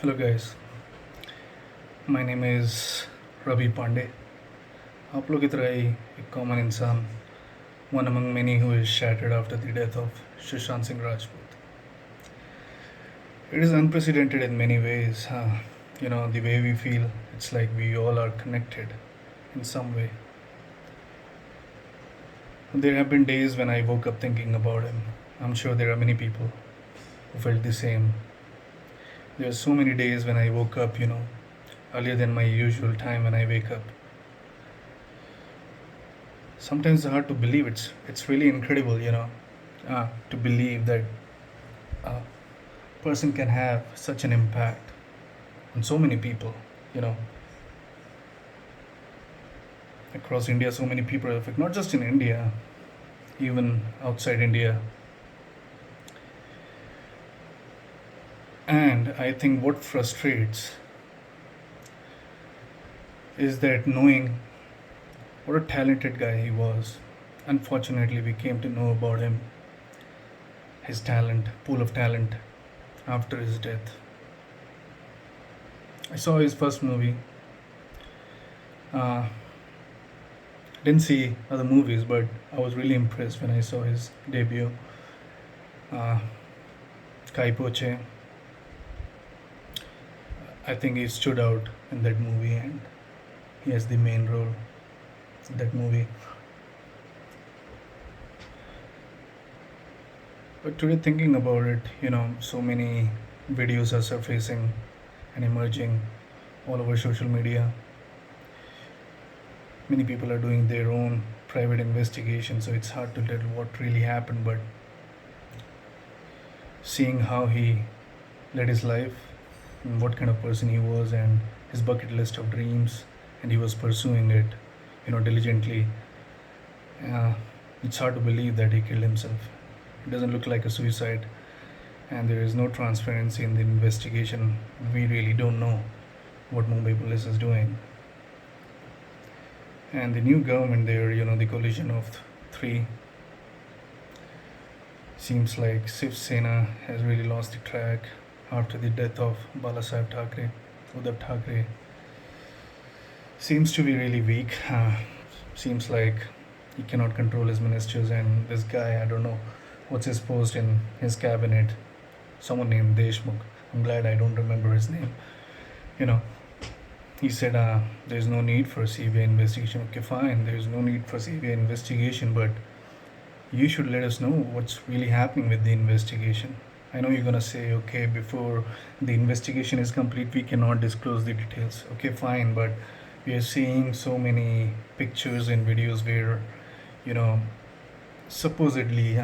Hello guys, my name is Ravi Pandey. आप लोग की तरह ही एक कॉमन इंसान, one among many who is shattered after the death of Sushant Singh Rajput. It is unprecedented in many ways. The way we feel, it's like we all are connected in some way. There have been days when I woke up thinking about him. I'm sure there are many people who felt the same. There are so many days when I woke up, earlier than my usual time when I wake up. Sometimes it's hard to believe. It's really incredible, to believe that a person can have such an impact on so many people, you know, across India. So many people are affected, not just in India, even outside India. And I think what frustrates is that knowing what a talented guy he was. Unfortunately, we came to know about him, his talent, pool of talent, after his death. I saw his first movie. Uh, didn't see other movies, but I was really impressed when I saw his debut, uh, Kai Poche. I think he stood out in that movie, and he has the main role in that movie. But today, thinking about it, so many videos are surfacing and emerging all over social media. Many people are doing their own private investigation, so it's hard to tell what really happened. But seeing how he led his life, and what kind of person he was, and his bucket list of dreams, and he was pursuing it, diligently. Uh, it's hard to believe that he killed himself. It doesn't look like a suicide, and there is no transparency in the investigation. We really don't know what Mumbai police is doing. And the new government there, the coalition of three, seems like Shiv Sena has really lost the track after the death of Balasaheb Thackeray. Uddhav Thackeray seems to be really weak. Seems like he cannot control his ministers, and this guy, I don't know what's his post in his cabinet. Someone named Deshmukh. I'm glad I don't remember his name. You know, he said there's no need for a CBI investigation. Okay, fine, there's no need for CBI investigation, but you should let us know what's really happening with the investigation. I know you're gonna say, okay, before the investigation is complete, we cannot disclose the details. Okay, fine, but we are seeing so many pictures and videos where, you know, supposedly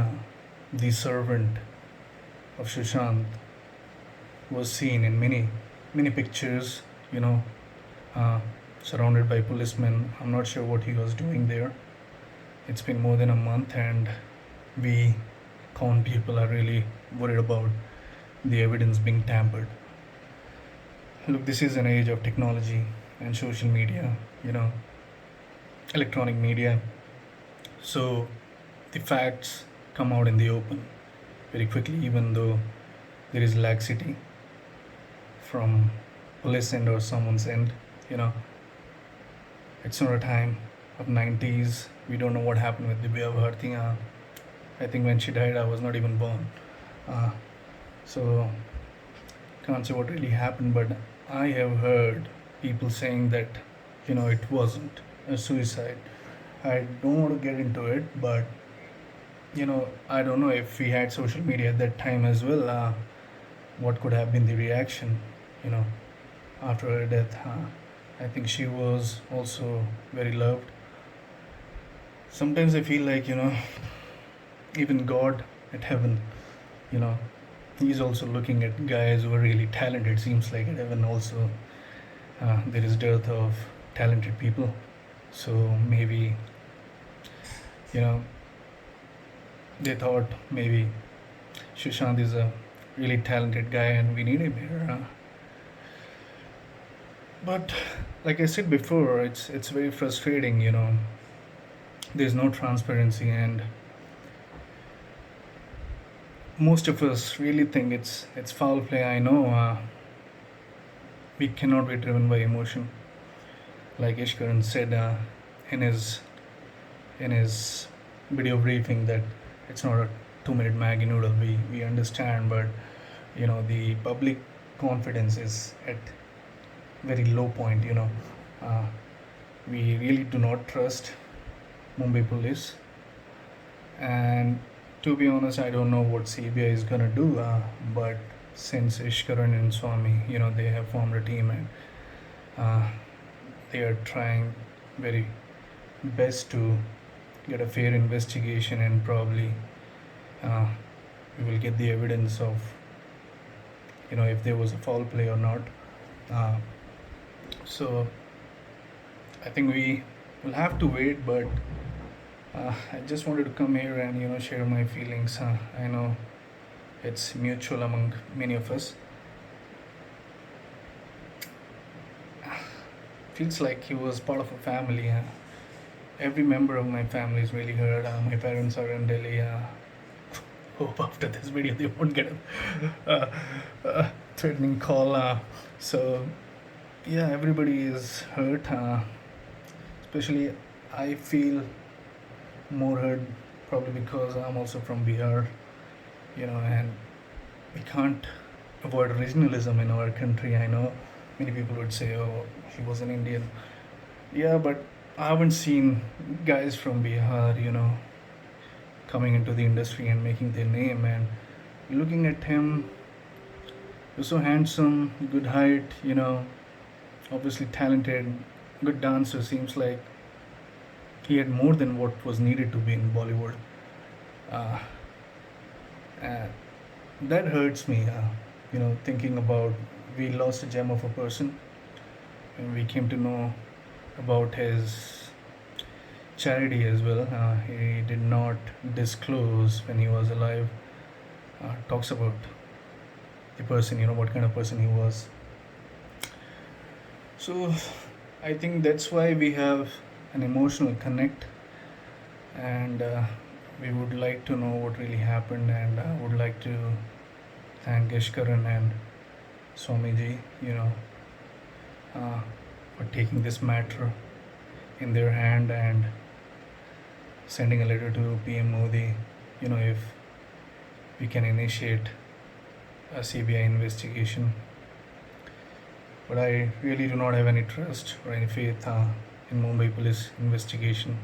the servant of Sushant was seen in many pictures, you know, uh, surrounded by policemen. I'm not sure what he was doing there. It's been more than a month, and we common people are really worried about the evidence being tampered. Look, this is an age of technology and social media, electronic media. So the facts come out in the open very quickly, even though there is laxity from police end or someone's end. You know, it's not a time of 90s. We don't know what happened with Divya Bharti. I think when she died, I was not even born. Uh, so can't say what really happened, but I have heard people saying that, it wasn't a suicide. I don't want to get into it, but I don't know if we had social media at that time as well. What could have been the reaction, you know, after her death? I think she was also very loved. Sometimes I feel like, even God at heaven, you know, he's also looking at guys who are really talented. Seems like at heaven also there is dearth of talented people. So maybe, you know, they thought maybe Sushant is a really talented guy and we need him here. But like I said before, it's very frustrating. There's no transparency, and most of us really think it's foul play. I know. we cannot be driven by emotion. Like Ishkaran said in his in his video briefing that it's not a 2 minute Maggie noodle. We understand, but the public confidence is at very low point. Uh, we really do not trust Mumbai police, and to be honest, I don't know what CBI is gonna do. But since Ishkaran and Swami, they have formed a team, and uh, they are trying very best to get a fair investigation, and probably uh, we will get the evidence of if there was a foul play or not. Uh, so I think we will have to wait, but I just wanted to come here and share my feelings. I know it's mutual among many of us. Feels like he was part of a family. Every member of my family is really hurt. My parents are in Delhi. Hope after this video they won't get a threatening call. So yeah, everybody is hurt. Especially I feel more hurt probably because I'm also from Bihar, and we can't avoid regionalism in our country. I know many people would say, "Oh, he was an Indian." Yeah, but I haven't seen guys from Bihar, coming into the industry and making their name. And looking at him, he's so handsome, good height, obviously talented, good dancer. Seems like he had more than what was needed to be in Bollywood. Uh, and that hurts me, thinking about we lost a gem of a person, and we came to know about his charity as well. He did not disclose when he was alive. Talks about the person, what kind of person he was. So I think that's why we have an emotional connect, and we would like to know what really happened, and would like to thank Ishkaran and Swamiji, uh, for taking this matter in their hand and sending a letter to PM Modi, if we can initiate a CBI investigation. But I really do not have any trust or any faith in Mumbai police investigation.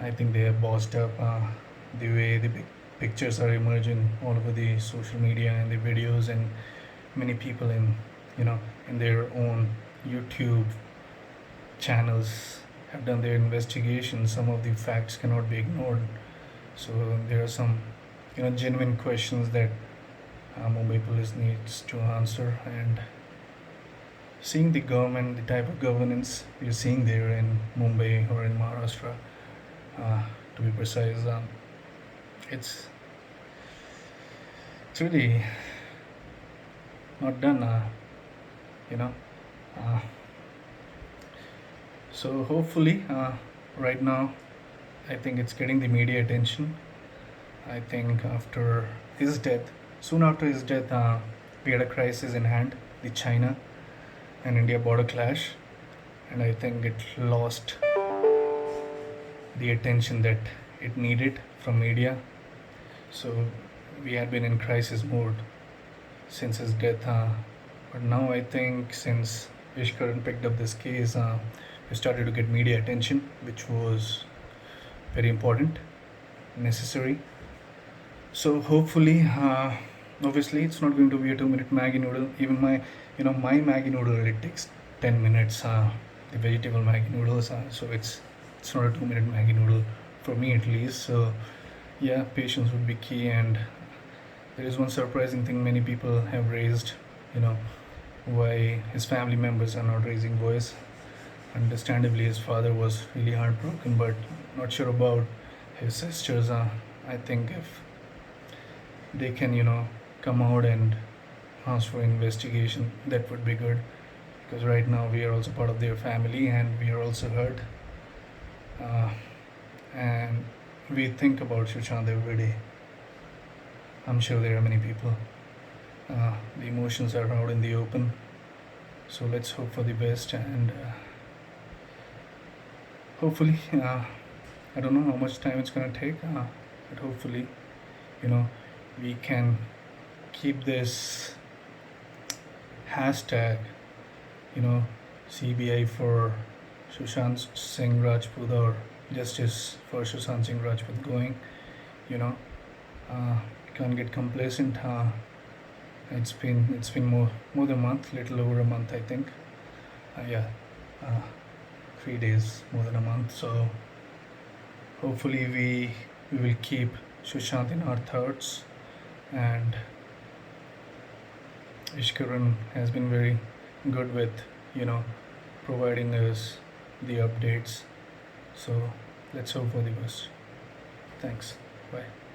I think they have bossed up the way the pictures are emerging all over the social media and the videos, and many people in their own YouTube channels have done their investigation. Some of the facts cannot be ignored. So there are some genuine questions that Mumbai police needs to answer. And seeing the government, the type of governance we're seeing there in Mumbai or in Maharashtra, to be precise, it's it's really not done, you know. Uh, so hopefully, right now, I think it's getting the media attention. I think after his death, soon after his death, we had a crisis in hand, the China and India border clash, and I think it lost the attention that it needed from media. So we had been in crisis mode since his death. But now I think since Ishkaran picked up this case, we started to get media attention, which was very important, necessary. So hopefully, obviously, it's not going to be a 2 minute Maggie noodle. Even my Maggie noodle, it takes 10 minutes. The vegetable Maggie noodles, so it's not a 2 minute Maggie noodle for me at least. So yeah, patience would be key. And there is one surprising thing many people have raised. You know why his family members are not raising voice. Understandably, his father was really heartbroken, but not sure about his sisters. I think if they can, come out and ask for investigation, that would be good. Because right now we are also part of their family and we are also hurt. Uh, and we think about Sushant every day. I'm sure there are many people. The emotions are out in the open. So let's hope for the best, and hopefully, I don't know how much time it's gonna take, but hopefully, you know, we can keep this hashtag, you know, CBI for Sushant Singh Rajput, or justice for Sushant Singh Rajput going. You know, can't get complacent. It's been more than a month, little over a month, I think. Yeah, uh, 3 days, more than a month. So hopefully we will keep Sushant in our thoughts, and Ishkaran has been very good with, you know, providing us the updates. So let's hope for the best. Thanks. Bye.